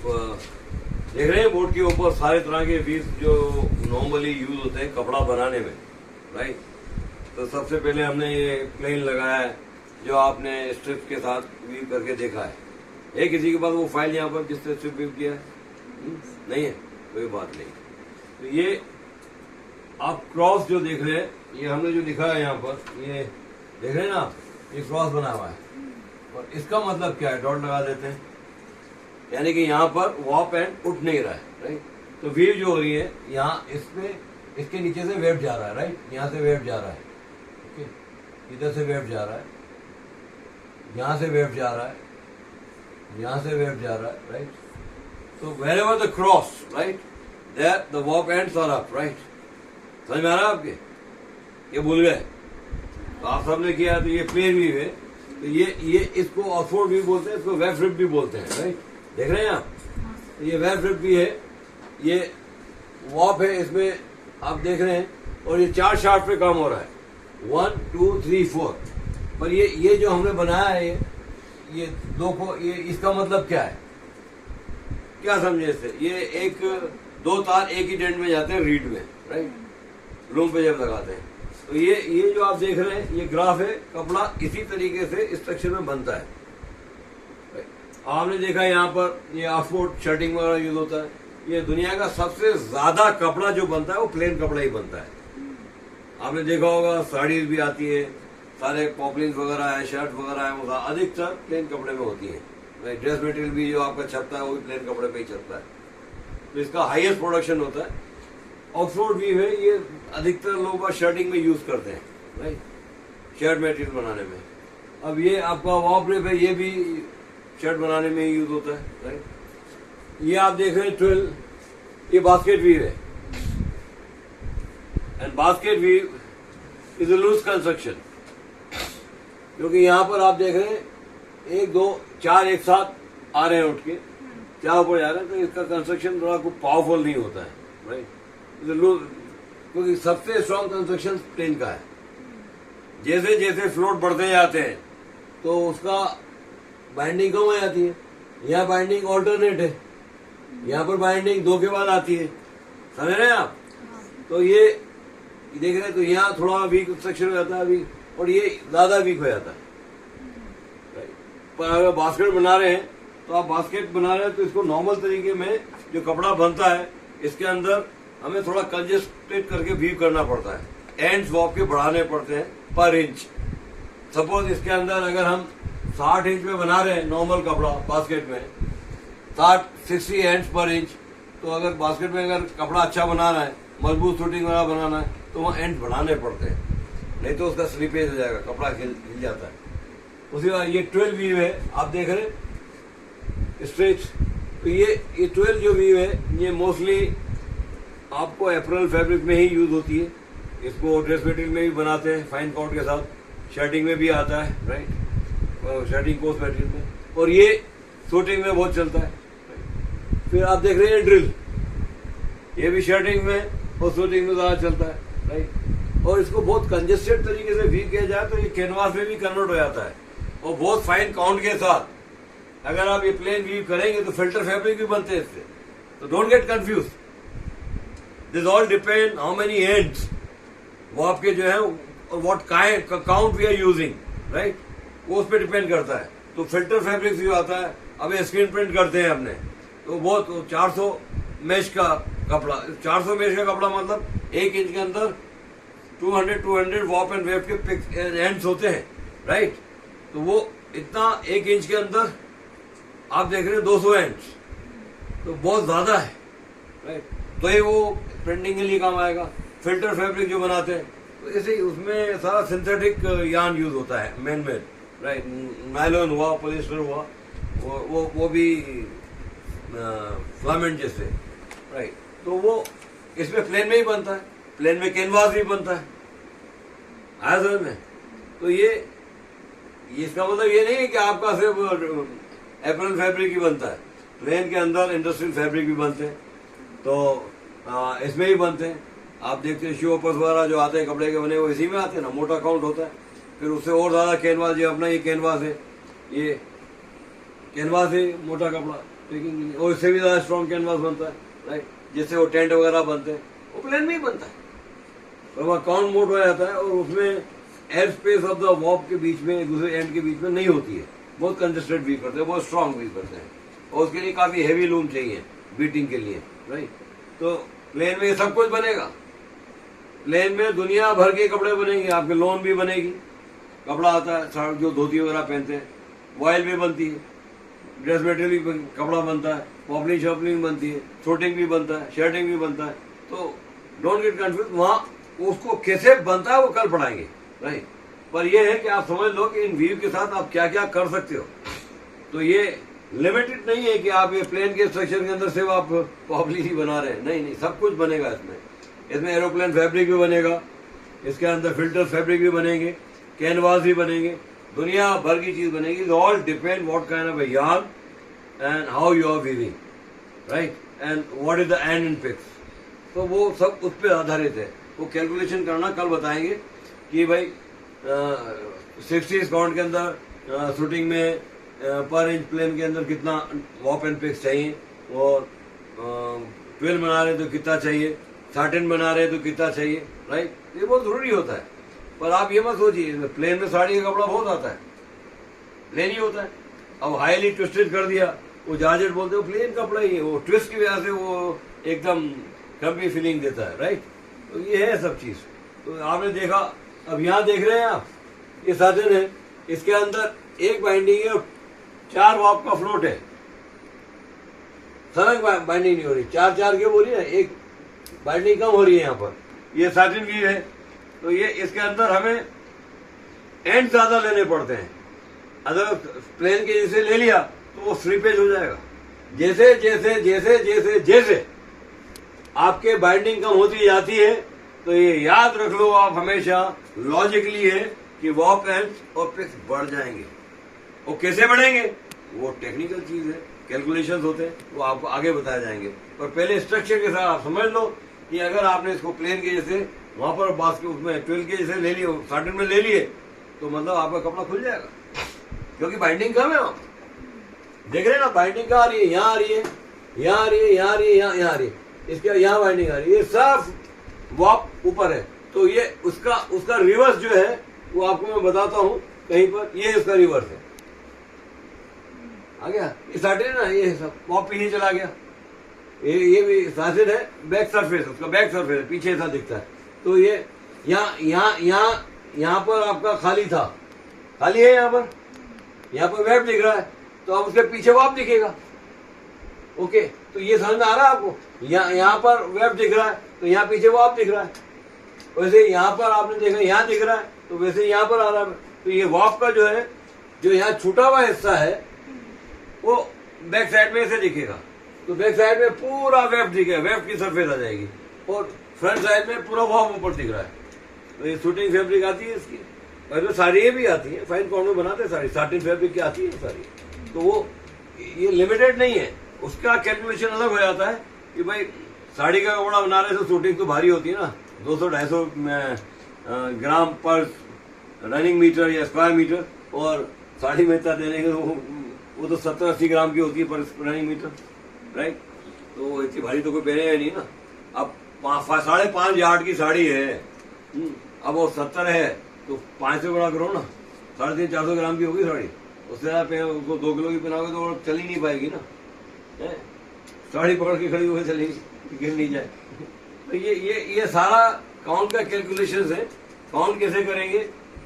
देख रहे हैं बोर्ड के ऊपर सारे तरह के वीव जो नॉर्मली यूज होते हैं कपड़ा बनाने में, राइट। तो सबसे पहले हमने ये प्लेन लगाया है जो आपने स्ट्रिप के साथ वीव करके देखा है किसी के पास वो फाइल यहाँ पर जिससे स्ट्रिप वीव किया है? नहीं है, कोई बात नहीं। तो ये आप क्रॉस जो देख रहे हैं, ये हमने जो लिखा है यहाँ पर, ये देख रहे हैं ना आप, ये क्रॉस बना हुआ है और इसका मतलब क्या है, डॉट लगा देते हैं, यानी कि यहाँ पर वॉप एंड उठ नहीं रहा है, राइट। तो वेव जो हो रही है यहाँ इसमें, इसके नीचे से वेव जा रहा है, राइट, यहाँ से वेव जा रहा है, ओके, इधर से वेव जा रहा है, यहाँ से वेव जा रहा है, यहाँ से वेव जा रहा है, राइट। तो wherever the cross, right, there the warp ends are up, right. समझ में आ रहा है आपके? ये भूल गए तो आप सबने किया, तो ये प्लेन वीव है, तो ये इसको ऑक्सफोर्ड वीव बोलते हैं, इसको वेब फ्लिप भी बोलते हैं, राइट। देख रहे हैं आप, तो ये वेब फ्लिप भी है, ये वॉप है, इसमें आप देख रहे हैं, और ये 4 शाफ्ट पे काम हो रहा है, 1 2 3 4। पर ये जो हमने बनाया है ये दो को, ये इसका मतलब क्या है, क्या समझे इससे? ये 2 तार एक ही डेंट में जाते हैं रीड में, राइट, रूम पे जब लगाते हैं। तो ये जो आप देख रहे हैं ये ग्राफ है, कपड़ा इसी तरीके से स्ट्रक्चर में बनता है। आपने देखा यहाँ पर ये ऑक्सफोर्ड शर्टिंग वगैरह यूज होता है। ये दुनिया का सबसे ज्यादा कपड़ा जो बनता है वो प्लेन कपड़ा ही बनता है। आपने देखा होगा साड़ीज भी आती है, सारे पॉपलिंग वगैरह है, शर्ट वगैरह है, वो अधिकतर प्लेन कपड़े में होती है। ड्रेस मटेरियल भी जो आपका छपता है वो भी प्लेन कपड़े पे ही छपता है, तो इसका हाईएस्ट प्रोडक्शन होता है। ऑक्सफोर्ड वीव है, ये अधिकतर लोग शर्टिंग में यूज करते हैं, राइट, शर्ट मटेरियल बनाने में। अब ये आपका वॉप रिप है, ये भी शर्ट बनाने में यूज होता है, राइट। ये आप देख रहे हैं 12, ये बास्केट वीव है, and basket weave is a loose construction, क्योंकि यहाँ पर आप देख रहे हैं 1 2 4 एक साथ आ रहे हैं उठ के, 4 ऊपर जा रहे हैं, तो इसका कंस्ट्रक्शन थोड़ा कुछ पावरफुल नहीं होता है, राइट, क्योंकि सबसे स्ट्रॉन्ग कंस्ट्रक्शन प्लेन का है। जैसे जैसे फ्लोट बढ़ते जाते हैं तो उसका बाइंडिंग कम हो जाती है। यहाँ बाइंडिंग ऑल्टरनेट है, यहाँ पर बाइंडिंग 2 के बाद आती है, समझ रहे हैं आप। तो ये देख रहे हैं, तो यहाँ थोड़ा वीक स्ट्रक्चर हो जाता है अभी, और ये ज्यादा वीक हो जाता है। पर अगर बास्केट बना रहे हैं तो आप बास्केट बना रहे हैं तो इसको नॉर्मल तरीके में जो कपड़ा बनता है इसके अंदर हमें थोड़ा कंजेस्टेड करके वीव करना पड़ता है, एंड्स वॉप के बढ़ाने पड़ते हैं पर इंच। सपोज इसके अंदर अगर हम 60 इंच में बना रहे हैं नॉर्मल कपड़ा बास्केट में, 60 एंड्स पर इंच, तो अगर बास्केट में अगर कपड़ा अच्छा बनाना है, मजबूत शूटिंग वाला बनाना है, तो वहाँ एंड बढ़ाने पड़ते हैं, नहीं तो उसका स्लिपेज हो जाएगा, कपड़ा हिल जाता है। उसी बार ये 12 वीव है, आप देख रहे हैं स्ट्रेच। तो ये 12 जो वीव है ये मोस्टली आपको अप्रैल फैब्रिक में ही यूज होती है। इसको ड्रेस मटेरियल में भी बनाते हैं फाइन कॉट के साथ, शर्टिंग में भी आता है, राइट, शर्टिंग कोर्स मटेरियल में, और ये शूटिंग में बहुत चलता है। फिर आप देख रहे हैं ड्रिल, ये भी शर्टिंग में और शूटिंग में ज्यादा चलता है, राइट। और इसको बहुत कंजेस्टेड तरीके से वीव किया जाए तो ये कैनवास में भी कन्वर्ट हो जाता है, और बहुत फाइन काउंट के साथ अगर आप ये प्लेन वीव करेंगे तो फिल्टर फैब्रिक भी बनते हैं इससे। तो don't get confuse, this all depend how many ends वो आपके जो है और what count we are using, right, वो उस पर डिपेंड करता है। तो फिल्टर फैब्रिक भी आता है, अब ये स्क्रीन प्रिंट करते हैं हमने, तो बहुत 400 मेश का कपड़ा, 400 मेश का कपड़ा मतलब 1 इंच के अंदर 200 वॉप एंड वेव के एंड्स होते हैं, राइट। तो वो इतना 1 इंच के अंदर आप देख रहे हैं 200 एंड्स, तो बहुत ज्यादा है, राइट। तो ये वो प्रिंटिंग के लिए काम आएगा। फिल्टर फैब्रिक जो बनाते हैं तो ऐसे उसमें सारा सिंथेटिक यार्न यूज होता है, मैन मेड, राइट, नायलॉन हुआ, पॉलिएस्टर हुआ, वो भी फिलामेंट जैसे, राइट। तो वो इसमें प्लेन में ही बनता है, प्लेन में कैनवास भी बनता है, आया समझ में। तो ये इसका मतलब ये नहीं है कि आपका सिर्फ अप्रैल फैब्रिक ही बनता है, प्लेन के अंदर इंडस्ट्रियल फैब्रिक भी बनते हैं, तो इसमें ही बनते हैं। आप देखते हैं शो पर्स वगैरह जो आते हैं कपड़े के बने, वो इसी में आते हैं ना, मोटा काउंट होता है। फिर उससे और ज्यादा कैनवास, जो अपना ये कैनवास है, ये कैनवास है मोटा कपड़ा पैकिंग के लिए, और इससे भी ज्यादा स्ट्रॉन्ग कैनवास बनता है, राइट, जिससे वो टेंट वगैरह बनते हैं, वो प्लेन में ही बनता है। तो वह काउंट मोड हो जाता है और उसमें एयर स्पेस ऑफ द वॉप के बीच में, दूसरे एंड के बीच में नहीं होती है, बहुत कंजस्टेड भी करते हैं, बहुत स्ट्रॉन्ग भी करते हैं, और उसके लिए काफी हैवी लूम चाहिए बीटिंग के लिए, राइट। तो प्लेन में सब कुछ बनेगा। प्लेन में दुनिया भर के कपड़े बनेंगे, आपके लोन भी बनेगी, कपड़ा आता है जो धोती वगैरह पहनते हैं, वॉयल भी बनती है, ड्रेस मटेरियल भी कपड़ा बनता है, पॉपलिंग शॉपलिंग बनती है, शूटिंग भी बनता है, शर्टिंग भी बनता है। तो डोंट गेट कंफ्यूज, वहां उसको कैसे बनता है वो कल पढ़ाएंगे, राइट। पर यह है कि आप समझ लो कि इन वीव के साथ आप क्या क्या कर सकते हो। तो ये लिमिटेड नहीं है कि आप ये प्लेन के स्ट्रक्चर के अंदर सिर्फ आप पॉपलिंग ही बना रहे हैं, नहीं नहीं, सब कुछ बनेगा इसमें। इसमें एरोप्लेन फैब्रिक भी बनेगा, इसके अंदर फिल्टर फैब्रिक भी बनेंगे, कैनवास भी बनेंगे, दुनिया भर की चीज बनेगी। All depend what kind of yarn and how you are weaving, right, and what is the end in picks. तो वो सब उस पर आधारित है। वो कैलकुलेशन करना कल बताएंगे कि भाई 60 काउंट के अंदर शूटिंग में पर इंच प्लेन के अंदर कितना वॉप एंड पिक्स चाहिए, और 12 बना रहे तो कितना चाहिए, 13 बना रहे तो कितना चाहिए, राइट। ये बहुत जरूरी होता है। पर आप ये मत सोचिए प्लेन में साड़ी का कपड़ा बहुत आता है, प्लेन ही होता है। अब हाईली ट्विस्टेड कर दिया, वो जार्जेट बोलते हो, प्लेन कपड़ा ही है, वो ट्विस्ट की वजह से वो एकदम कभी फीलिंग देता है, राइट। तो ये है सब चीज। तो आपने देखा, अब यहाँ देख रहे हैं आप, ये साधन है, इसके अंदर एक बाइंडिंग है और 4 वॉप का फ्लोट है, सरक बाइंडिंग नहीं हो रही, 4 क्यों हो रही है, एक बाइंडिंग कम हो रही है यहाँ पर। ये साटिन की है, तो ये इसके अंदर हमें एंड ज्यादा लेने पड़ते हैं। अगर प्लेन के जैसे ले लिया तो वो स्लिपेज हो जाएगा। जैसे जैसे जैसे जैसे जैसे आपके बाइंडिंग कम होती जाती है, तो ये याद रख लो आप हमेशा, लॉजिकली है कि वॉप एंड और पिक्स बढ़ जाएंगे। वो कैसे बढ़ेंगे, वो टेक्निकल चीज है, कैलकुलेशंस होते हैं, वो आपको आगे बताए जाएंगे। पर पहले स्ट्रक्चर के साथ आप समझ लो कि अगर आपने इसको प्लेन के जैसे वहां पर बास्केट उसमें 12 के जैसे ले लिए, साटिन में ले लिए, तो मतलब आपका कपड़ा खुल जाएगा, क्योंकि बाइंडिंग कम है। आप देख रहे हैं ना, बाइंडिंग कहाँ आ रही है, यहाँ आ रही है, यहाँ आ रही है, यहाँ आ रही है, यहाँ आ रही है, इसके यहाँ बाइंडिंग आ रही है, ये सब वॉप ऊपर है। तो ये उसका रिवर्स जो है वो आपको मैं बताता हूँ कहीं पर, ये इसका रिवर्स है, आ गया। ये साटिन है ना, ये सब वॉप पीछे चला गया, ये भी साटिन है, बैक सरफेस, उसका बैक सरफेस है, पीछे ऐसा दिखता है। तो ये यहाँ पर आपका खाली था, खाली है यहाँ पर वेब दिख रहा है, तो अब उसके पीछे वॉप दिखेगा। ओके, तो ये समझ में आ रहा है आपको, यहाँ पर वेब दिख रहा है तो यहाँ पीछे वॉप दिख रहा है, वैसे यहाँ पर आपने देखा यहाँ दिख रहा है तो वैसे यहाँ पर आ रहा है। तो ये वॉप का जो है, जो यहाँ छूटा हुआ हिस्सा है, वो बैक साइड में ऐसे दिखेगा। तो बैक साइड में पूरा वेब दिखेगा, वेब की सरफेस आ जाएगी, और फ्रंट साइड में पूरा वॉप ऊपर दिख रहा है। तो ये शूटिंग फैब्रिक आती है इसकी, और साड़ी भी आती है, फाइन कॉर्नर में बनाते हैं साड़ी, साटिन फैब्रिक की आती है साड़ी। तो वो ये लिमिटेड नहीं है, उसका कैलकुलेशन अलग हो जाता है कि भाई साड़ी का कपड़ा बना रहे तो शूटिंग तो भारी होती है ना, 200-250 ग्राम पर रनिंग मीटर या स्क्वायर मीटर, और साड़ी में इतना देने के वो तो 70-80 ग्राम की होती है पर रनिंग मीटर, राइट। तो इतनी भारी तो कोई पहनेगा नहीं ना। अब 5.5 यार्ड की साड़ी है, अब वो 70 है तो 5 से बड़ा करो ना, 350-400 ग्राम की होगी साड़ी, उससे उसको 2 किलो की पहनाओगे तो चल ही नहीं पाएगी ना, साड़ी पकड़ के खड़ी होकर चलेगी, गिर नहीं जाए। तो ये सारा काउंट का कैलकुलेशन है। काउंट कैसे करेंगे,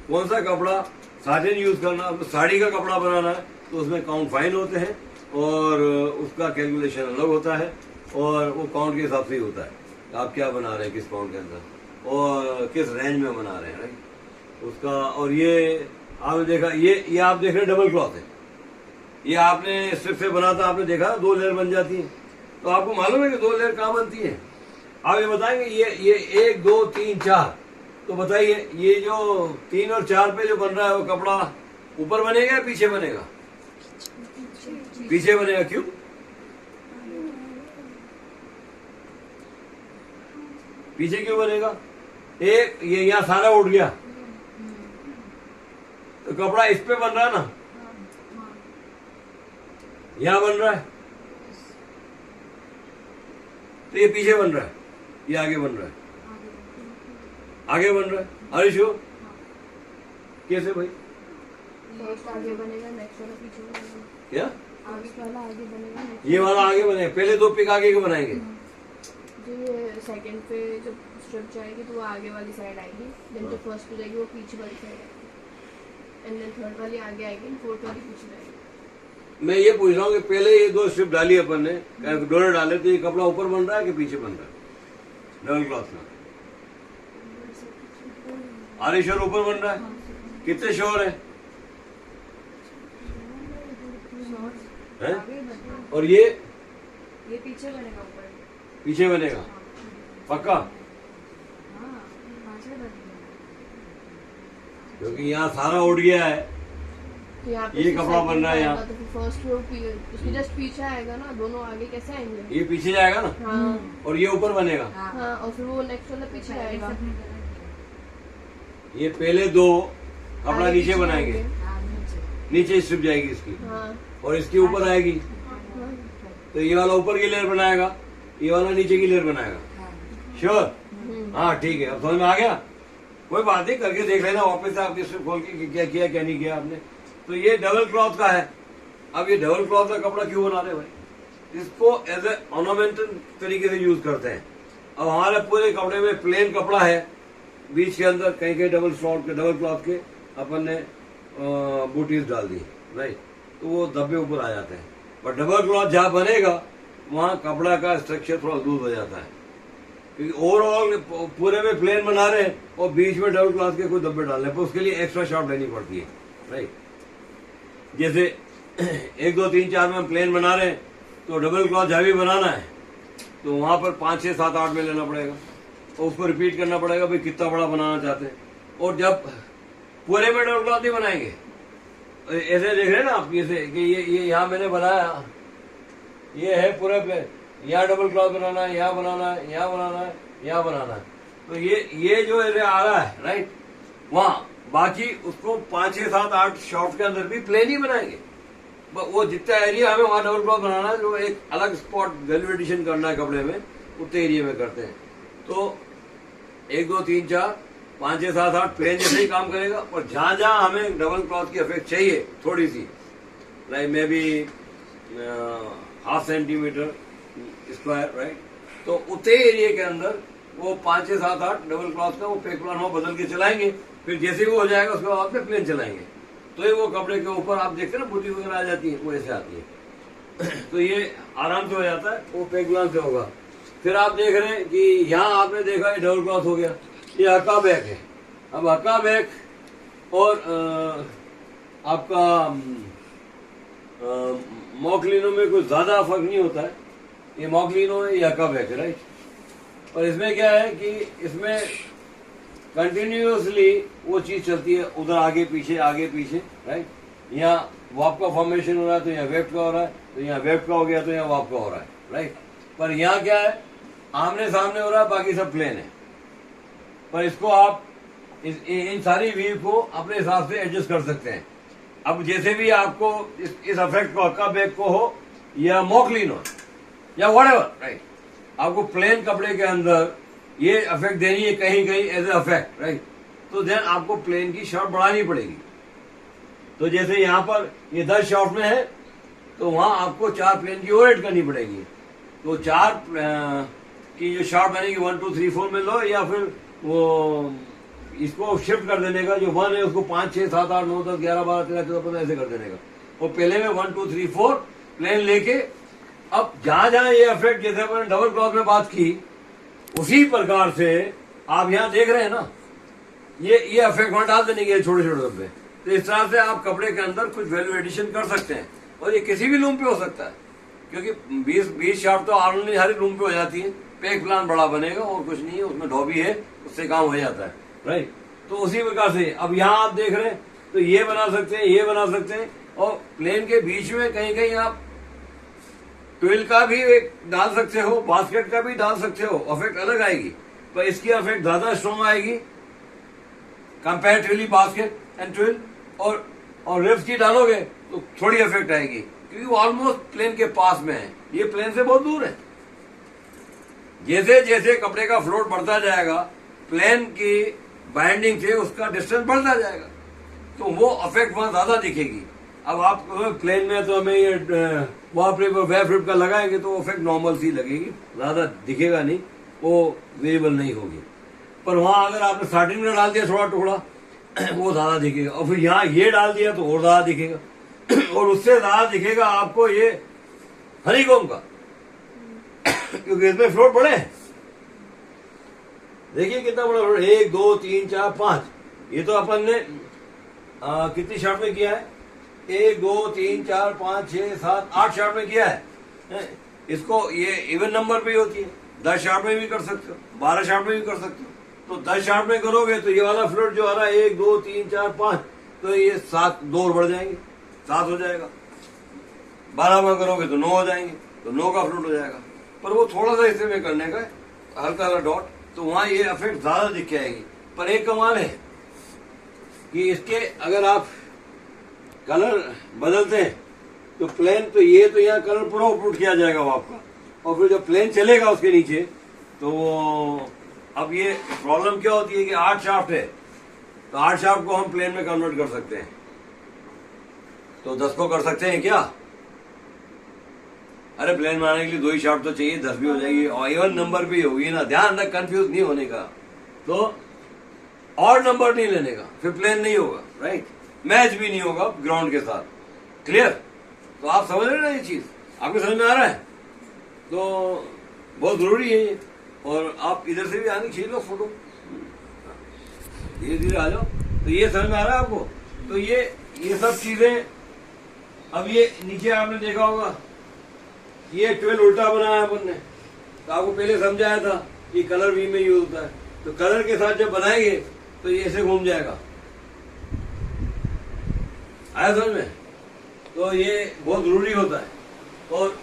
कौन सा कपड़ा साटिन यूज करना, साड़ी का कपड़ा बनाना है तो उसमें काउंट फाइन होते हैं, और उसका कैलकुलेशन अलग होता है, और वो काउंट के हिसाब से ही होता है आप क्या बना रहे हैं, किस काउंट के अंदर और किस रेंज में बना रहे हैं, राइट, उसका। और ये आपने देखा, ये आप देख रहे हैं डबल क्लॉथ है, ये आपने स्ट्रिप से बना था, आपने देखा 2 लेयर बन जाती है। तो आपको मालूम है कि 2 लेयर कहाँ बनती है, आप ये बताएंगे। ये 1, 2, 3, 4, तो बताइए ये जो 3 और 4 पे जो बन रहा है वो कपड़ा ऊपर बनेगा या पीछे बनेगा? पीछे बनेगा। क्यों? पीछे क्यों बनेगा? एक ये यहाँ सारा उठ गया तो कपड़ा इस पे बन रहा है ना, यहाँ बन रहा है, तो ये पीछे बन रहा है, ये आगे बन रहा है, आगे बन रहा है। अरे शो कैसे भाई? फर्स्ट आगे बनेगा, नेक्स्ट वाला पीछे बनेगा। क्या फर्स्ट वाला आगे बनेगा, next ये वाला आगे बनेगा? पहले दो पिक आगे के बनाएंगे। जो ये सेकंड पे जब स्ट्रिप जाएगी तो वो आगे वाली साइड आएगी, देन जो फर्स्ट पे जाएगी वो पीछे वाली साइड आएगी, एंड देन थर्ड वाली आगे आएगी, फोर्थ वाली पीछे जाएगी। मैं ये पूछ रहा हूँ कि पहले ये दो स्ट्रिप डाली अपन ने, डोर डाले, तो ये कपड़ा ऊपर बन रहा है कि पीछे बन रहा है डबल क्लॉथ में? आरे श्योर ऊपर बन रहा है? कितने श्योर है? हैं? और ये पीछे बनेगा, ऊपर पीछे बनेगा पक्का? क्योंकि यहाँ सारा उड़ गया है, तो यहाँ पे ये कपड़ा बन रहा है यहाँ। तो फर्स्ट रो उसके जस्ट पीछे आएगा ना, दोनों आगे कैसे आएंगे? ये पीछे जाएगा ना, हाँ और ये ऊपर बनेगा। हाँ, और फिर वो नेक्स्ट वाला पीछे आएगा। ये पहले दो कपड़ा आगे नीचे पीछे बनाएंगे, आएंगे। नीचे स्ट्रिप जाएगी इसकी, हाँ और इसके ऊपर आएगी, हाँ। तो ये वाला ऊपर की लेयर बनाएगा, ये वाला नीचे की लेयर बनाएगा। श्योर? हाँ ठीक है, अब समझ में आ गया? कोई बात नहीं, करके देख लेना वापस से आपकी स्ट्रिप खोल के कि क्या किया क्या नहीं किया आपने। तो ये डबल क्लॉथ का है। अब ये डबल क्लॉथ का कपड़ा क्यों बना रहे भाई? इसको एज ए ऑर्नामेंटल तरीके से यूज करते हैं। अब हमारे पूरे कपड़े में प्लेन कपड़ा है, बीच के अंदर कहीं कहीं डबल स्लॉट के, डबल क्लॉथ के अपन ने बूटीज डाल दी, राइट, तो वो धब्बे ऊपर आ जाते हैं। पर डबल क्लॉथ जहाँ बनेगा वहाँ कपड़ा का स्ट्रक्चर थोड़ा लूज हो जाता है, क्योंकि ओवरऑल पूरे में प्लेन बना रहे हैं और बीच में डबल क्लॉथ के कोई धब्बे डालने पर उसके लिए एक्स्ट्रा शॉट लेनी पड़ती है, राइट। जैसे 1 2 3 4 में हम प्लेन बना रहे हैं, तो डबल क्लॉथ जहाँ भी बनाना है तो वहां पर 5 6 7 8 में लेना पड़ेगा, और उसको रिपीट करना पड़ेगा भाई कितना बड़ा बनाना चाहते हैं। और जब पूरे में डबल क्लॉथ नहीं बनाएंगे, ऐसे देख रहे हैं ना आप, जैसे कि ये यहाँ मैंने बनाया, ये है पूरे पे, यहाँ डबल क्लॉथ बनाना है, यहाँ बनाना है, यहाँ बनाना है, यहाँ बनाना है, तो ये जो एरिया आ रहा है, राइट, वहाँ बाकी उसको 5 6 7 8 शॉट के अंदर भी प्लेन ही बनाएंगे। वो जितना एरिया हमें वहाँ डबल क्लॉथ बनाना है, जो एक अलग स्पॉट वैल्यू एडिशन करना है कपड़े में, उतने एरिया में करते हैं। तो 1 2 3 4 5 6 7 8 प्लेन जैसे ही काम करेगा, और जहां जहां हमें डबल क्लॉथ की इफेक्ट चाहिए थोड़ी सी, like may be 1/2 centimetre square, right, तो उतने एरिया के अंदर वो 5 6 7 8 डबल क्लॉथ का वो पेक प्लान हो बदल के चलाएंगे। फिर जैसे ही वो हो जाएगा उसके बाद में प्लेन चलाएंगे, तो ये वो कपड़े के ऊपर आप देखते हैं ना बूटी वगैरह आ जाती है, वो ऐसे आती है तो ये आराम से हो जाता है, वो पेक प्लान से होगा। फिर आप देख रहे हैं कि यहाँ आपने देखा ये डबल क्लॉथ हो गया, ये हक्का बैक है। अब हक्का बैक और आपका मॉकलिनो में कुछ ज्यादा फर्क नहीं होता है, ये मॉकलिनो है, ये हक्का बैक है, राइट। और इसमें क्या है कि इसमें कंटिन्यूअसली वो चीज चलती है, उधर आगे पीछे राइट। यहाँ वाप का फॉर्मेशन हो रहा है तो यहाँ वेफ्ट का हो रहा है, तो यहाँ वेफ्ट का हो गया तो यहाँ वाप का हो रहा है, राइट। पर यहाँ क्या है, आमने सामने हो रहा है, बाकी सब प्लेन है। पर इसको आप इन सारी वीव को अपने हिसाब से एडजस्ट कर सकते हैं। अब जैसे भी आपको इस अफेक्ट को, हक्का बैक को हो या मॉकलिन हो या व्हाटएवर, राइट, आपको प्लेन कपड़े के अंदर ये अफेक्ट देनी है कहीं कहीं एज ए अफेक्ट, राइट, तो देन आपको प्लेन की शॉर्ट बढ़ानी पड़ेगी। तो जैसे यहाँ पर ये 10 शॉर्ट में है, तो वहां आपको 4 प्लेन की ओवरहेड करनी पड़ेगी। तो 4 की जो शॉर्ट बनेगी 1 2 3 4 में लो, या फिर वो इसको शिफ्ट कर देने का, जो 1 है उसको 5 6 7 8 9 10 11 12 13 14 15 ऐसे कर देने का। और पहले में 1 2 3 4 प्लेन लेके, अब जहां जहां ये अफेक्ट, जैसे मैंने डबल क्लॉथ में बात की, उसी प्रकार से आप यहाँ देख रहे हैं ना, ये अफेक्ट वहां डाल देने के छोटे छोटे डब्बे। तो इस तरह से आप कपड़े के अंदर कुछ वैल्यू एडिशन कर सकते हैं, और ये किसी भी लूम पे हो सकता है, क्योंकि 20 शॉर्ट तो ऑलरेडी हर लूम पे हो जाती है। पेक प्लान बड़ा बनेगा और कुछ नहीं है, उसमें धोबी है, उससे काम हो जाता है, राइट। तो उसी प्रकार से अब यहाँ आप देख रहे हैं, तो ये बना सकते हैं, ये बना सकते हैं, और प्लेन के बीच में कहीं कहीं आप ट्विल का भी एक डाल सकते हो, बास्केट का भी डाल सकते हो, अफेक्ट अलग आएगी, पर इसकी अफेक्ट ज्यादा स्ट्रॉन्ग आएगी कंपेरेटिवली बास्केट एंड ट्विल। और रिब्स की डालोगे तो थोड़ी अफेक्ट आएगी, क्योंकि वो ऑलमोस्ट प्लेन के पास में है, ये प्लेन से बहुत दूर है। जैसे जैसे कपड़े का फ्लोट बढ़ता जाएगा, प्लेन की बाइंडिंग से उसका डिस्टेंस बढ़ता जाएगा, तो वो अफेक्ट वहां ज्यादा दिखेगी। अब आप प्लेन में तो हमें ये वहां पे वेब फ्लिप का लगाएंगे तो अफेक्ट नॉर्मल सी लगेगी, ज्यादा दिखेगा नहीं, वो विजिबल नहीं होगी। पर वहां अगर आपने स्टार्टिंग में डाल दिया थोड़ा टुकड़ा, वो ज्यादा दिखेगा, और फिर यहाँ ये डाल दिया तो और ज्यादा दिखेगा, और उससे ज्यादा दिखेगा आपको ये हनीकॉम्ब का, क्योंकि इसमें फ्लोट बड़े हैं। देखिए कितना बड़ा फ्लोट, 1 2 3 4 5, ये तो अपन ने कितनी शार्ट में किया है, 1 2 3 4 5 6 7 8 शार्ट में किया है। इसको ये इवन नंबर पे ही होती है, 10 शार्ट में भी कर सकते हो, 12 शार्ट में भी कर सकते हो। तो 10 शार्ट में करोगे तो ये वाला फ्लोट जो आ रहा है 1 2 3 4 5, तो ये 7 2 और बढ़ जाएंगे, 7 हो जाएगा। 12 में करोगे तो 9 हो जाएंगे, तो 9 का फ्लोट हो जाएगा। पर वो थोड़ा सा हिस्से में करने का है, हल्का हल्का डॉट, तो वहां ये इफेक्ट ज्यादा दिख के आएगी। पर एक कमाल है कि इसके अगर आप कलर बदलते हैं तो प्लेन, तो ये तो यहाँ कलर पूरा उठ किया जाएगा वो आपका, और फिर जब प्लेन चलेगा उसके नीचे तो अब ये प्रॉब्लम क्या होती है कि 8 शाफ्ट है, तो 8 शाफ्ट को हम प्लेन में कन्वर्ट कर सकते हैं, तो 10 को कर सकते हैं क्या? अरे प्लेन बनाने के लिए 2 ही शाफ्ट तो चाहिए, 10 भी हो जाएगी, और इवन नंबर भी होगी ना, ध्यान रख, कंफ्यूज नहीं होने का। तो और नंबर नहीं लेने का, फिर प्लेन नहीं होगा, राइट, मैच भी नहीं होगा ग्राउंड के साथ। क्लियर? तो आप समझ रहे ना ये चीज, आपको समझ में आ रहा है? तो बहुत जरूरी है ये। और आप इधर से भी आने खींच लो फोटो, धीरे धीरे आ जाओ। तो ये समझ में आ रहा है आपको? तो ये सब चीजें, अब ये नीचे आपने देखा होगा ये 12 उल्टा बनाया अपन ने, तो आपको पहले समझाया था कि कलर वी में यूज होता है, तो कलर के साथ जब बनाएंगे तो ये ऐसे घूम जाएगा। आया समझ में? तो ये बहुत जरूरी होता है, और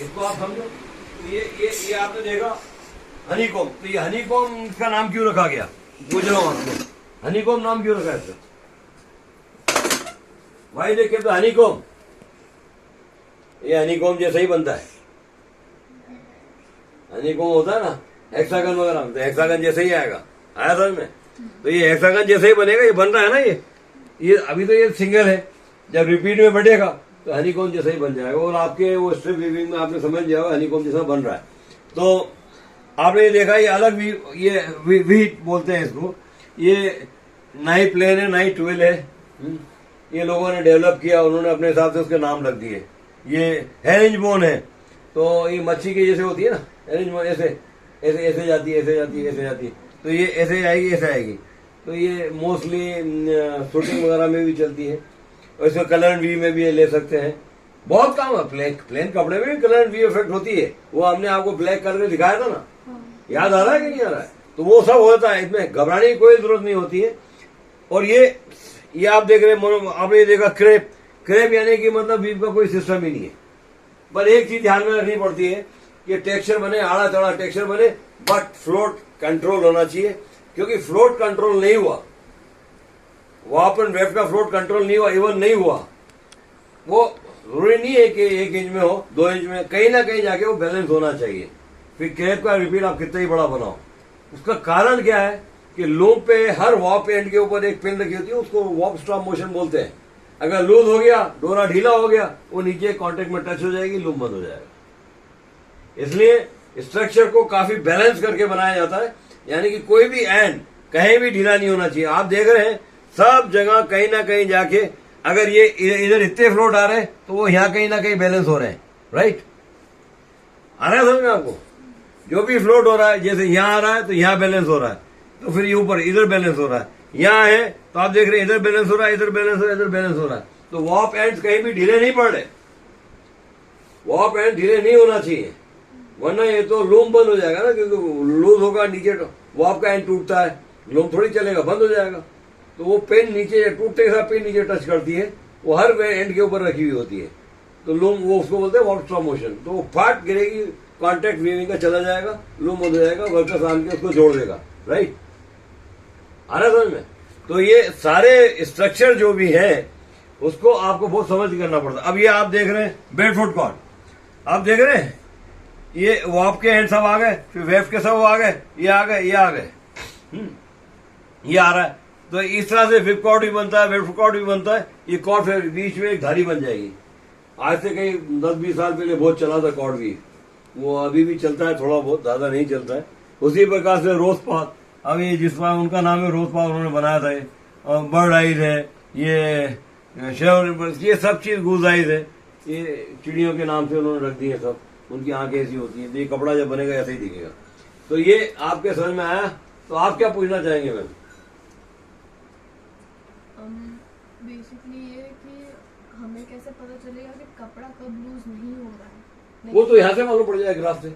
इसको आप समझो। तो ये आपने देखा हनीकॉम्ब, तो ये हनीकॉम्ब का नाम क्यों रखा गया, पूछ रहा हूं आपको, हनीकॉम्ब नाम क्यों रखा है इसका? भाई देखिए, तो हनीकॉम्ब, ये हनीकॉम्ब जैसा ही बनता है। हनीकॉम्ब होता है ना हेक्सागन वगैरह, तो हेक्सागन जैसे ही आएगा। आया समझ में? तो ये हेक्सागन जैसे ही बनेगा, ये बन रहा है ना, ये अभी तो ये सिंगल है, जब रिपीट में बढ़ेगा तो हनीकॉम्ब जैसा ही बन जाएगा, और आपके वो स्ट्रिप वीविंग में आपने समझ लिया होगा हनीकॉम्ब जैसा बन रहा है। तो आपने ये देखा, ये अलग ये वी बोलते हैं इसको, ये ना ही प्लेन है ना ही ट्वेल है, ये लोगों ने डेवलप किया, उन्होंने अपने हिसाब से उसके नाम रख दिए। ये हेरिंज बोन है, तो ये मच्छी की जैसे होती है ना हेरिंज बोन, ऐसे ऐसे ऐसे जाती है, ऐसे जाती है, ऐसे जाती है, तो ये ऐसे आएगी, ऐसे आएगी। तो ये मोस्टली शूटिंग वगैरह में भी चलती है, और इसको कलर एंड वी में भी ले सकते हैं, बहुत काम है। प्लेन कपड़े में भी कलर एंड वी इफेक्ट होती है, वो हमने आपको ब्लैक करके दिखाया था ना, याद आ रहा है कि नहीं आ रहा है? तो वो सब होता है, इसमें घबराने की कोई जरूरत नहीं होती है। और ये आप देख रहे हैं, आपने ये देखा क्रेप यानी कि मतलब वीव का कोई सिस्टम ही नहीं है। पर एक चीज ध्यान में रखनी पड़ती है कि टेक्सचर बने, आड़ा चढ़ा टेक्सचर बने, बट फ्लोट कंट्रोल होना चाहिए, क्योंकि फ्लोट कंट्रोल नहीं हुआ, वार्प एंड वेफ्ट का फ्लोट कंट्रोल नहीं हुआ, इवन नहीं हुआ, वो जरूरी नहीं है कि 1 इंच में हो, 2 इंच में, कहीं ना कहीं जाके वो बैलेंस होना चाहिए। फिर क्रेप का रिपीट आप कितना ही बड़ा बनाओ, उसका कारण क्या है कि लूम पे हर वार्प एंड के ऊपर एक पिन रखी होती है, उसको वार्प स्टॉप मोशन बोलते हैं। अगर लूज हो गया, डोरा ढीला हो गया, वो नीचे कांटेक्ट में टच हो जाएगी, लूम बंद हो जाएगा। इसलिए स्ट्रक्चर को काफी बैलेंस करके बनाया जाता है, यानी कि कोई भी एंड कहीं भी ढीला नहीं होना चाहिए। आप देख रहे हैं सब जगह कहीं ना कहीं जाके, अगर ये इधर इतने फ्लोट आ रहे हैं तो वो यहाँ कहीं ना कहीं बैलेंस हो रहे हैं, राइट? आ रहा है समझ में आपको? जो भी फ्लोट हो रहा है, जैसे यहाँ आ रहा है तो यहाँ बैलेंस हो रहा है, तो फिर ये ऊपर इधर बैलेंस हो रहा है, यहाँ है तो आप देख रहे हैं इधर बैलेंस हो रहा है, इधर बैलेंस हो रहा है, इधर बैलेंस हो रहा है। तो वार्प एंड्स कहीं भी ढीले नहीं पड़ रहे, वार्प एंड ढीले नहीं होना चाहिए, वरना ये तो लूम बंद हो जाएगा ना, क्योंकि लूज होगा नीचे, वार्प का एंड टूटता है, लूम थोड़ी चलेगा, बंद हो जाएगा। तो वो पेन नीचे टूटते के साथ पेन नीचे टच करती है, वो हर एंड के ऊपर रखी हुई होती है, तो लूम, वो उसको बोलते हैं वार्प स्टॉप मोशन। तो वो फाट गिरेगी, कॉन्टेक्ट वीविंग का चला जाएगा, लूम बंद हो जाएगा, वर्कर्स आन के उसको जोड़ देगा, राइट? आ रहा समझ में? तो ये सारे स्ट्रक्चर जो भी है उसको आपको बहुत समझ के करना पड़ता है। अब ये आप देख रहे हैं बेडफुट कॉर्ड, आप देख रहे हैं ये वॉप के एंड सब आ गए, फिर वेफ के सब आ गए, ये आ गए, ये आ गए, ये आ रहा है। तो इस तरह से विप कॉर्ड भी बनता है, वेफ कॉर्ड भी बनता है। ये कॉर्ड फिर बीच में एक धारी बन जाएगी। आज से कहीं 10-20 साल पहले बहुत चला था कॉर्ड भी, वो अभी भी चलता है, थोड़ा बहुत, ज्यादा नहीं चलता है। उसी प्रकार से रोज पाथ, अब ये जिस बार उनका नाम है रोज पाथ, उन्होंने बनाया था। और बर्ड आइज है, ये शेवर, ये सब चीज गूज आइज है, ये चिड़ियों के नाम से उन्होंने रख दिए सब। उनकी आंखें ऐसी होती है, तो ये कपड़ा जब बनेगा ऐसे ही दिखेगा। तो ये आपके समझ में आया? तो आप क्या पूछना चाहेंगे मैम? बेसिकली ये कि हमें कैसे पता चलेगा कि कपड़ा कब लूज नहीं हो रहा है? वो तो यहाँ से मालूम पड़ जाएगा, ग्राफ से,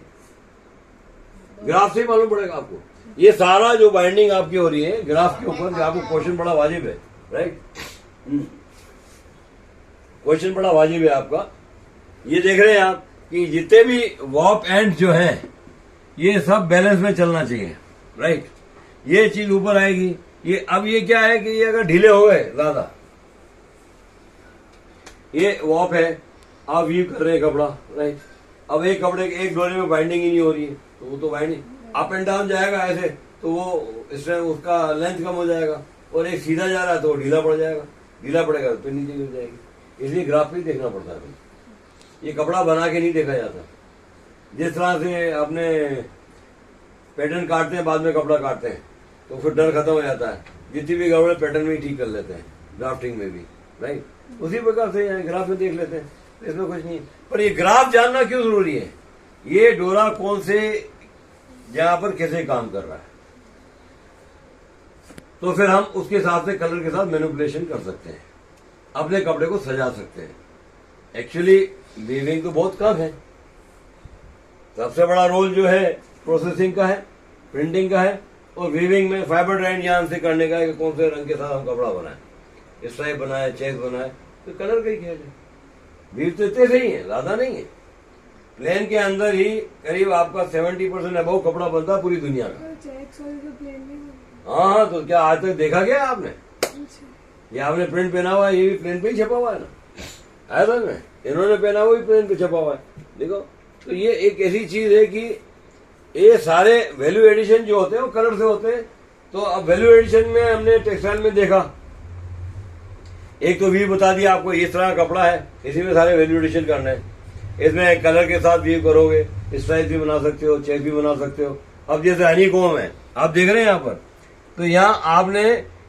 ग्राफ से ही मालूम पड़ेगा आपको। ये सारा जो बाइंडिंग आपकी हो रही है ग्राफ के ऊपर, आपको क्वेश्चन बड़ा वाजिब है, राइट? क्वेश्चन बड़ा वाजिब है आपका। ये देख रहे हैं आप कि जितने भी वॉप एंड जो है ये सब बैलेंस में चलना चाहिए, राइट? ये चीज ऊपर आएगी। ये अब ये क्या है कि ये अगर ढीले हो गए ज्यादा, ये वॉप है, आप वीव कर रहे हैं कपड़ा, राइट? अब एक कपड़े के एक डोरे में बाइंडिंग ही नहीं हो रही है, तो वो तो बाइंडिंग अप एंड डाउन जाएगा ऐसे, तो वो इसमें उसका लेंथ कम हो जाएगा। और एक सीधा जा रहा है तो वो ढीला पड़ जाएगा, ढीला पड़ेगा तो फिर नीचे गिर जाएगी। इसलिए ग्राफ भी देखना पड़ता है। ये कपड़ा बना के नहीं देखा जाता। जिस तरह से अपने पैटर्न काटते हैं, बाद में कपड़ा काटते हैं, तो फिर डर खत्म हो जाता है। जितनी भी गड़बड़ पैटर्न में ही ठीक कर लेते हैं, ड्राफ्टिंग में भी, राइट? उसी प्रकार से ग्राफ में देख लेते हैं, इसमें कुछ नहीं। पर ये ग्राफ जानना क्यों जरूरी है? ये डोरा कौन से जहां पर कैसे काम कर रहा है, तो फिर हम उसके हिसाब से कलर के साथ मैनिपुलेशन कर सकते हैं, अपने कपड़े को सजा सकते हैं। एक्चुअली वीविंग तो बहुत कम है। सबसे बड़ा रोल जो है प्रोसेसिंग का है, प्रिंटिंग का है, और वीविंग में फाइबर ड्राइंग ज्ञान से करने का है कि कौन से रंग के साथ हम कपड़ा बनाए, स्ट्राइप बनाए, चेक बनाए, तो कलर का ही खेल है। वीव तो इतने से ही है, ज्यादा नहीं है। प्लेन के अंदर ही करीब आपका 70% अबव कपड़ा बनता है पूरी दुनिया का। हाँ, तो क्या आज तक देखा गया आपने? ये आपने प्रिंट पहना हुआ है, ये भी प्लेन पे ही छपा हुआ है ना, आया था में इन्होंने पहना हुआ भी प्लेन पे छपा हुआ है, देखो। तो ये एक ऐसी चीज है कि ये सारे वैल्यू एडिशन जो होते हैं वो कलर से होते हैं। तो अब वैल्यू एडिशन में हमने टेक्सटाइल में देखा, एक तो वीव बता दिया आपको, इस तरह का कपड़ा है, इसी में सारे वैल्यू एडिशन करना है। इसमें कलर के साथ वीव करोगे, स्ट्राइप भी बना सकते हो, चेक भी बना सकते हो। अब जैसे हनीकॉम्ब है, आप देख रहे हैं यहाँ पर, तो यहाँ आपने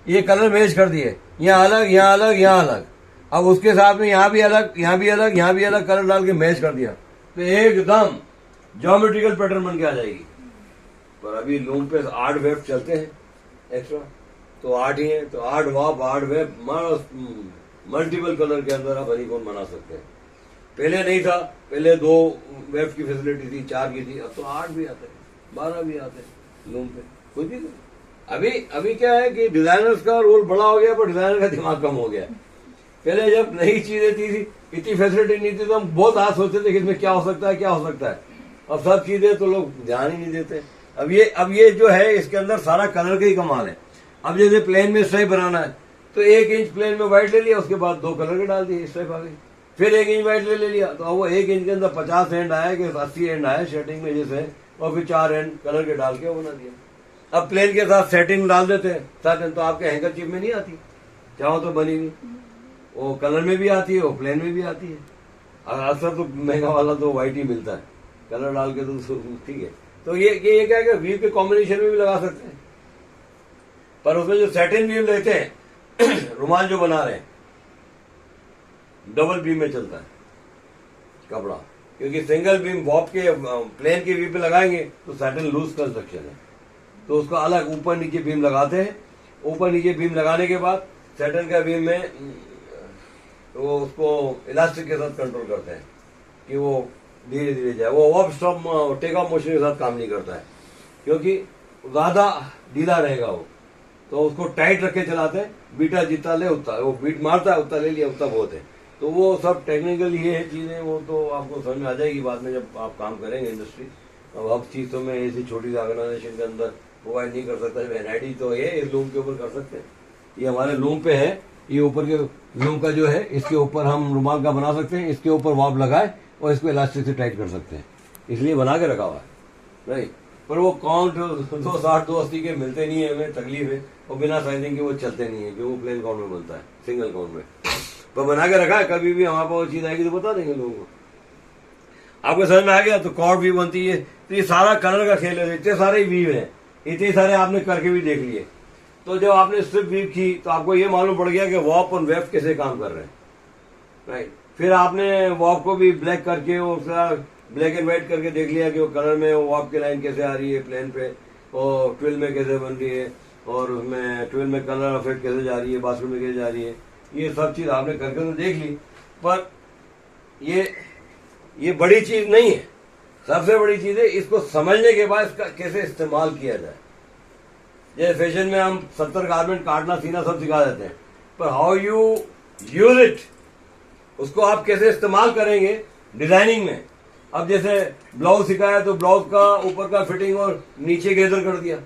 ये कलर मैच कर दिए, यहाँ अलग, यहाँ अलग, यहाँ अलग। अब उसके साथ में यहाँ भी अलग, यहाँ भी अलग, यहाँ भी अलग कलर डाल के मैच कर दिया, तो एकदम ज्योमेट्रिकल पैटर्न बन के आ जाएगी। पर अभी लूम पे 8 वेब चलते हैं एक्स्ट्रा, तो 8 ही है, तो 8 वाप 8 वेब मल्टीपल कलर के अंदर आप हनीकॉम्ब बना सकते हैं। पहले नहीं था, पहले 2 वेब की फैसिलिटी थी, 4 की थी, अब तो 8 भी आते हैं, 12 भी आते हैं लूम पे, कुछ भी। अभी क्या है कि डिजाइनर्स का रोल बड़ा हो गया, पर डिजाइनर का दिमाग कम हो गया। पहले जब नई चीजें थी, इतनी फैसिलिटी नहीं थी, तो हम बहुत आज सोचते थे कि इसमें क्या हो सकता है, क्या हो सकता है। अब सब चीजें तो लोग ध्यान ही नहीं देते। अब ये जो है, इसके अंदर सारा कलर का ही कमाल है। अब जैसे प्लेन में स्ट्राइप बनाना है, तो 1 इंच प्लेन में व्हाइट ले लिया, उसके बाद 2 कलर के डाल दिए, स्ट्राइप आ गई। फिर 1 इंच व्हाइट ले लिया, तो वो 1 इंच के अंदर 50 एंड आया कि 80 एंड आया शर्टिंग में जैसे, और फिर 4 एंड कलर के डाल के वो बना दिया। अब प्लेन के साथ सेटिंग डाल देते हैं, साथ तो आपके हैंकर चिप में नहीं आती, चाहो तो बनी हुई, वो कलर में भी आती है, वो प्लेन में भी आती है। अक्सर तो महंगा वाला तो व्हाइट ही मिलता है, कलर डाल के तो ठीक है। तो ये क्या है कि वीव के कॉम्बिनेशन में भी लगा सकते हैं, पर उसमें जो सेटिन वीव लेते हैं रुमाल जो बना रहे हैं, डबल बीम में चलता है कपड़ा, क्योंकि सिंगल बीम वॉप के प्लेन के वीव पे लगाएंगे तो सैटिन लूज कंस्ट्रक्शन है, तो उसका अलग ऊपर नीचे बीम लगाते हैं। ऊपर नीचे बीम लगाने के बाद सैटिन का बीम में वो उसको इलास्टिक के साथ कंट्रोल करते हैं कि वो धीरे धीरे जाए। वो off stop take off motion के साथ काम नहीं करता है, क्योंकि ज्यादा ढीला रहेगा वो, तो उसको टाइट रख के चलाते हैं। बीटा जितना ले उतना, वो बीट मारता है उतना ले लिया, उतना बहुत है। तो वो सब टेक्निकल ये है चीजें, वो तो आपको समझ में आ जाएगी बाद में जब आप काम करेंगे इंडस्ट्री। अब हर चीज तो मैं ऐसी छोटी ऑर्गेनाइजेशन के अंदर प्रोवाइड नहीं कर सकता। एनआईडी तो ये इस लूम के ऊपर कर सकते हैं, ये हमारे लूम पे है, ये ऊपर के लूम का जो है इसके ऊपर हम रुमाल का बना सकते हैं, इसके ऊपर वाप लगाए और इसको इलास्टिक से टाइट कर सकते हैं, इसलिए बना के रखा हुआ है। नहीं पर वो काउंट 260 280 के मिलते नहीं है, हमें तकलीफ है, और बिना साइजिंग के वो चलते नहीं है, जो वो प्लेन काउंट में बनता है, सिंगल काउंट में। पर बना के रखा है, कभी भी हमारे पास वो चीज आएगी तो बता देंगे लोगों को। आपको समझ में आ गया? तो कॉर्ड भी बनती है, तो ये सारा कलर का खेल है, इतने सारे वीव है, इतने सारे आपने करके भी देख लिए। तो जब आपने स्ट्रिप वीव की तो आपको ये मालूम पड़ गया कि वॉप और वेफ्ट कैसे काम कर रहे हैं, राइट। फिर आपने वॉप को भी ब्लैक करके उसका ब्लैक एंड व्हाइट करके देख लिया कि वो कलर में वॉप की लाइन कैसे आ रही है प्लेन पे, और ट्विल में कैसे बन रही है, और उसमें ट्विल में कलर इफेक्ट कैसे जा रही है, बाथरूम में कैसे जा रही है, ये सब चीज आपने करके तो देख ली। पर ये बड़ी चीज नहीं है, सबसे बड़ी चीज है इसको समझने के बाद इसका कैसे इस्तेमाल किया जाए। जैसे फैशन में हम 70 गारमेंट काटना सीना सब सिखा देते हैं, पर हाउ यू यूज इट, उसको आप कैसे इस्तेमाल करेंगे डिजाइनिंग में। अब जैसे ब्लाउज सिखाया तो ब्लाउज का ऊपर का फिटिंग और नीचे गेदर कर दिया,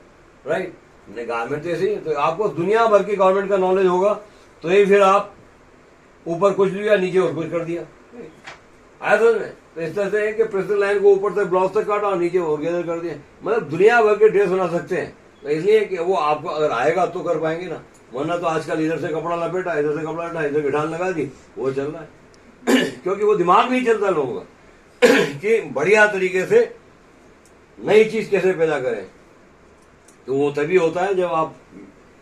राइट। गारमेंट ऐसे ही, तो आपको दुनिया भर की गारमेंट का नॉलेज होगा तो ही फिर आप ऊपर कुछ लिया नीचे और कुछ कर दिया, आया समझ में। तो इस तरह से है कि प्रेशर लाइन को ऊपर से ब्लाउज तक काटा और नीचे और गेदर कर दिया, मतलब दुनिया भर के ड्रेस बना सकते हैं। तो इसलिए कि वो आपको अगर आएगा तो कर पाएंगे ना, वरना तो आजकल इधर से कपड़ा लपेटा, इधर से कपड़ा लपेटा, इधर गिठान लगा दी, वो चल रहा है क्योंकि वो दिमाग नहीं चलता लोगों का कि बढ़िया तरीके से नई चीज कैसे पैदा करें। तो वो तभी होता है जब आप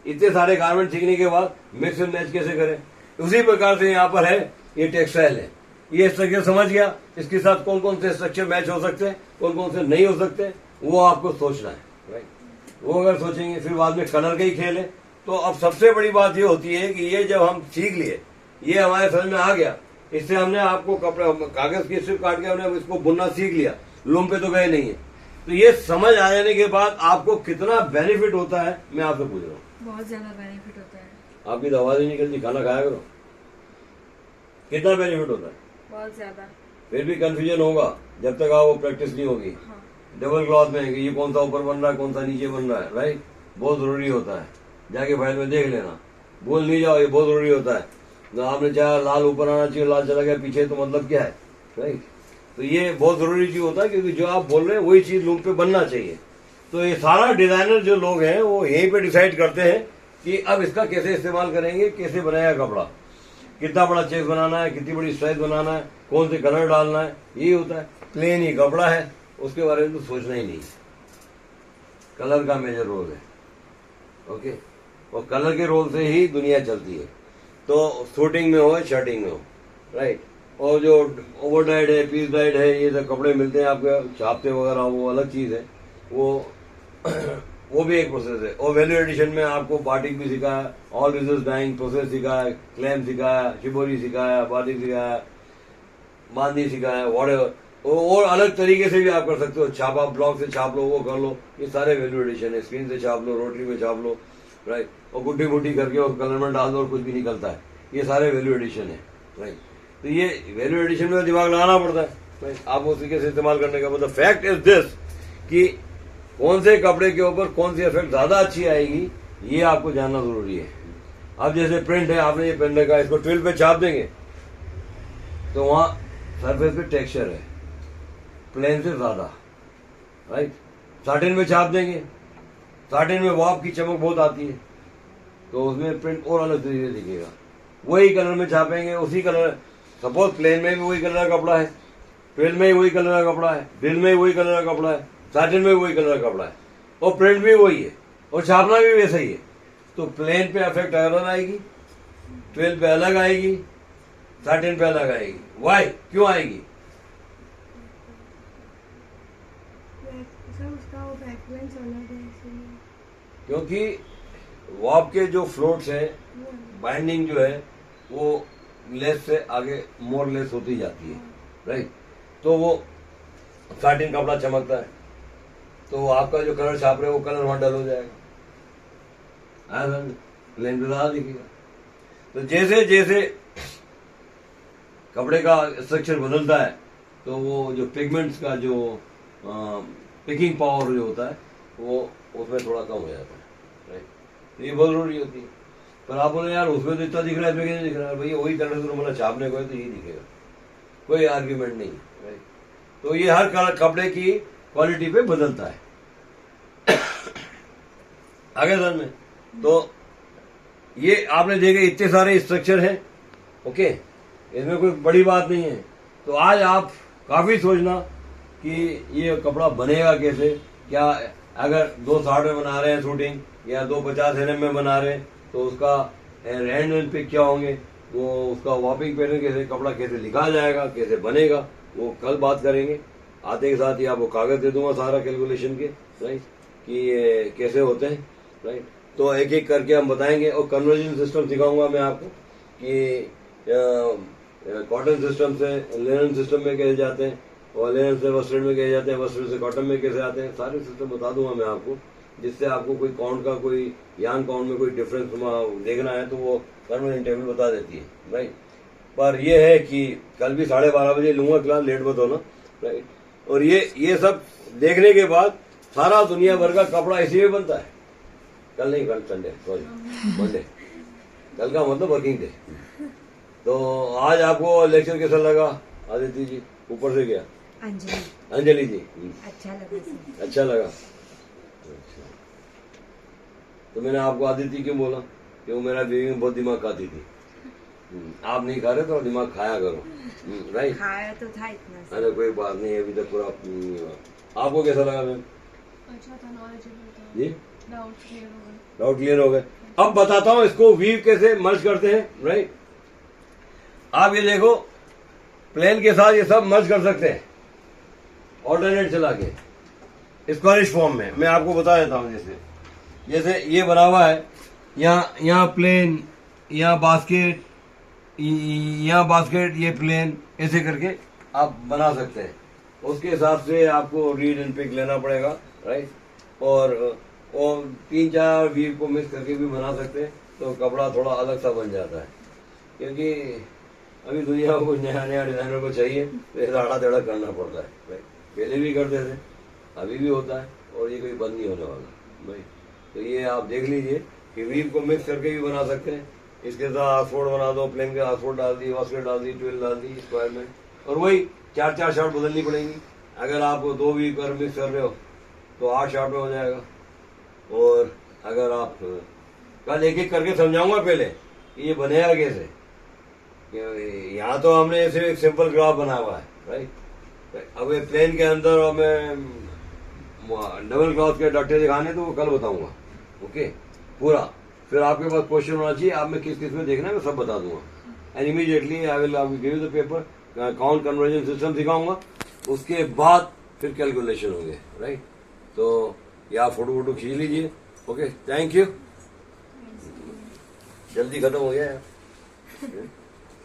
इतने सारे गारमेंट सीखने के बाद मिक्स एंड मैच कैसे करें। उसी प्रकार से यहाँ पर है, ये टेक्सटाइल है, ये स्ट्रक्चर समझ गया, इसके साथ कौन कौन से स्ट्रक्चर मैच हो सकते हैं, कौन कौन से नहीं हो सकते, वो आपको सोचना है, राइट। वो अगर सोचेंगे फिर बाद में कलर का ही खेल है। तो अब सबसे बड़ी बात ये होती है कि ये जब हम सीख लिए, ये हमारे समझ में आ गया, इससे हमने आपको कपड़े कागज की स्ट्रिप काट के हमने इसको बुनना सीख लिया, लूम पे तो गए नहीं है। तो ये समझ आ जाने के बाद आपको कितना बेनिफिट होता है मैं आपसे पूछ रहा हूँ। बहुत ज्यादा बेनिफिट होता है। आपकी तो आवाज ही निकलती, खाना खाया करो। कितना बेनिफिट होता है? बहुत ज्यादा। फिर भी कंफ्यूजन होगा जब तक आप वो प्रैक्टिस नहीं होगी। हाँ। डबल क्लॉथ में कि ये कौन सा ऊपर बन रहा है कौन सा नीचे बन रहा है, राइट। बहुत जरूरी होता है, जाके फाइल में देख लेना, भूल नहीं जाओ, ये बहुत जरूरी होता है। तो आपने चाहा लाल ऊपर आना चाहिए, लाल चला गया पीछे, तो मतलब क्या है, राइट। तो ये बहुत जरूरी चीज होता है, क्योंकि जो आप बोल रहे हैं वही चीज लूम पे बनना चाहिए। तो ये सारा डिजाइनर जो लोग हैं वो यहीं पे डिसाइड करते हैं कि अब इसका कैसे इस्तेमाल करेंगे, कैसे बनाएगा कपड़ा, कितना बड़ा चेक बनाना है, कितनी बड़ी साइज बनाना है, कौन से कलर डालना है, यही होता है। प्लेन ही कपड़ा है, उसके बारे में तो सोचना ही नहीं, कलर का मेजर रोल है, ओके। और कलर के रोल से ही दुनिया चलती है, तो शूटिंग में हो शर्टिंग में हो, राइट। और जो ओवर डाइड है, पीस डाइड है, ये सब कपड़े मिलते हैं आपके छापते वगैरह, वो अलग चीज है, वो भी एक प्रोसेस है। और वैल्यू एडिशन में आपको बाटिक भी सिखाया, ऑल रिजल्ट डाइंग प्रोसेस सिखाया, क्लैम सिखाया, शिबोरी सिखाया, बाटिक सिखाया, बांदी सिखाया, वॉटेवर। और अलग तरीके से भी आप कर सकते हो, छापा ब्लॉक से छाप लो, वो कर लो, ये सारे वैल्यू एडिशन है। स्क्रीन से छाप लो, रोटरी में छाप लो, राइट। और गुड्डी गुड्डी करके और कलर में डाल दो और कुछ भी निकलता है, ये सारे वैल्यू एडिशन है, राइट। तो ये वैल्यू एडिशन में दिमाग लगाना पड़ता है, राइट। आप उस तरीके से इस्तेमाल करने का मतलब फैक्ट इज दिस कि कौन से कपड़े के ऊपर कौन सी इफेक्ट ज्यादा अच्छी आएगी, ये आपको जानना जरूरी है। अब जैसे प्रिंट है, आपने ये पेन रखा, इसको ट्विल पे छाप देंगे तो वहां सरफेस पे टेक्सचर है प्लेन से ज्यादा, राइट। साटिन में छाप देंगे, साटिन में वाप की चमक बहुत आती है, तो उसमें प्रिंट और अलग तरीके से दिखेगा। वही कलर में छापेंगे, उसी कलर, सपोज प्लेन में भी वही कलर का कपड़ा है, ट्विल में ही वही कलर का कपड़ा है, ड्रिल में ही वही कलर का कपड़ा है, साटिन में वही कलर का कपड़ा है, और प्रिंट भी वही है, और छापना भी वैसा ही है। तो प्लेन पे इफेक्ट अलग आएगी, ट्विल पे अलग आएगी, साटिन पे अलग आएगी। वाई, क्यों आएगी? क्योंकि वॉप के जो फ्लोट्स है, बाइंडिंग जो है वो लेस से आगे मोर लेस होती जाती है, राइट। तो वो साटिन कपड़ा चमकता है, तो आपका जो कलर छाप रहे हैं वो कलर वहां डल हो जाएगा, प्लेन पे ज्यादा दिखेगा। तो जैसे जैसे कपड़े का स्ट्रक्चर बदलता है तो वो जो पिगमेंट्स का जो पिकिंग पावर जो होता है वो उसमें थोड़ा कम हो जाता है, राइट। तो ये बहुत जरूरी होती है। पर आप बोले यार उसमें तो इतना दिख रहा है, इसमें क्या दिख रहा है? भैया वही तरह से रुमाला छापने को है तो यही दिखेगा, कोई आर्ग्यूमेंट नहीं है, राइट। तो ये हर कपड़े की क्वालिटी पे बदलता है। आगे सर में तो ये आपने देखे इतने सारे स्ट्रक्चर हैं, ओके, इसमें कोई बड़ी बात नहीं है। तो आज आप काफी सोचना कि ये कपड़ा बनेगा कैसे, क्या अगर 260 में बना रहे हैं शूटिंग या 250 mm में बना रहे हैं तो उसका हैंड पे क्या होंगे, वो उसका वॉपिंग पैटर्न कैसे, कपड़ा कैसे लिखा जाएगा, कैसे बनेगा, वो कल बात करेंगे। आते के साथ ही आपको कागज दे दूंगा सारा कैलकुलेशन के, राइट, कि ये कैसे होते हैं, राइट। तो एक एक करके हम बताएंगे और कन्वर्जन सिस्टम सिखाऊंगा मैं आपको कि कॉटन सिस्टम से लिनन सिस्टम में कैसे जाते हैं और लिनन से वस्त्र में कैसे जाते हैं, वस्त्र से कॉटन में कैसे आते हैं, सारे सिस्टम बता दूंगा मैं आपको, जिससे आपको कोई काउंट का कोई यान काउंट में कोई डिफरेंस देखना है तो वो कन्वर्जन टेबल बता देती है, राइट। पर यह है कि कल भी 12:30 बजे लूंगा क्लास, लेट मत होना, राइट। और ये सब देखने के बाद सारा दुनिया भर का कपड़ा इसी में बनता है। कल नहीं, कल संडे, सॉरी मंडे, कल का मतलब वर्किंग डे। तो आज आपको लेक्चर कैसा लगा आदित्य जी? ऊपर से गया अंजलि जी, अच्छा लगा सर। अच्छा लगा, अच्छा। तो मैंने आपको आदित्य क्यों बोला कि वो मेरा बेबी में बहुत दिमाग खाती थी। आप नहीं खा रहे तो दिमाग खाया करो, राइट। खाया तो था इतना सर। अरे कोई बात नहीं, अभी तक पूरा आपको कैसा लगा मैम? अच्छा था, नॉलेजेबल था जी, डाउट क्लियर हो गए। डाउट क्लियर हो गए। अब बताता हूँ इसको वीव कैसे मर्ज करते हैं, राइट। आप ये देखो, प्लेन के साथ ये सब मर्ज कर सकते हैं ऑल्टरनेट चला के स्क्वायरिश फॉर्म में। मैं आपको बता देता हूँ, जैसे ये बना हुआ है, यहाँ प्लेन, यहाँ बास्केट, यहाँ बास्केट, ये प्लेन, ऐसे करके आप बना सकते हैं। उसके हिसाब से आपको रीड एंड पिक लेना पड़ेगा, राइट। और 3-4 वीव को मिक्स करके भी बना सकते हैं, तो कपड़ा थोड़ा अलग सा बन जाता है। क्योंकि अभी दुनिया को कुछ नया नया डिजाइनर को चाहिए तो राड़ा टेढ़ा करना पड़ता है, राइट। पहले भी करते थे, अभी भी होता है, और ये कोई बंद नहीं होने वाला, राइट। तो ये आप देख लीजिए कि वीव को मिक्स करके भी बना सकते हैं। इसके साथ आसफोर्ड बना दो, प्लेन के आसफोर्ड डाल दी, वास्केट डाल दी, ट्विल डाल दी स्क्वायर में, और वही 4-4 शॉट बदलनी पड़ेंगी। अगर आप 2 वीव कर मिक्स कर रहे हो तो 8 शॉट में हो जाएगा। और अगर आप कल एक एक करके समझाऊंगा पहले कि ये बनेगा कैसे। यहाँ तो हमने ऐसे एक सिंपल ग्राफ बना हुआ है, राइट। अब ये प्लेन के अंदर और मैं डबल क्लॉथ के डट्टे दिखाने तो वो कल बताऊंगा, ओके, पूरा। फिर आपके पास क्वेश्चन होना चाहिए, आप में किस किस में देखना है मैं सब बता दूंगा। And immediately I will give you the paper, count conversion system सिखाऊंगा, उसके बाद फिर कैलकुलेशन होंगे, राइट। तो या फोटो खींच लीजिए, ओके, थैंक यू। जल्दी खत्म हो गया यार।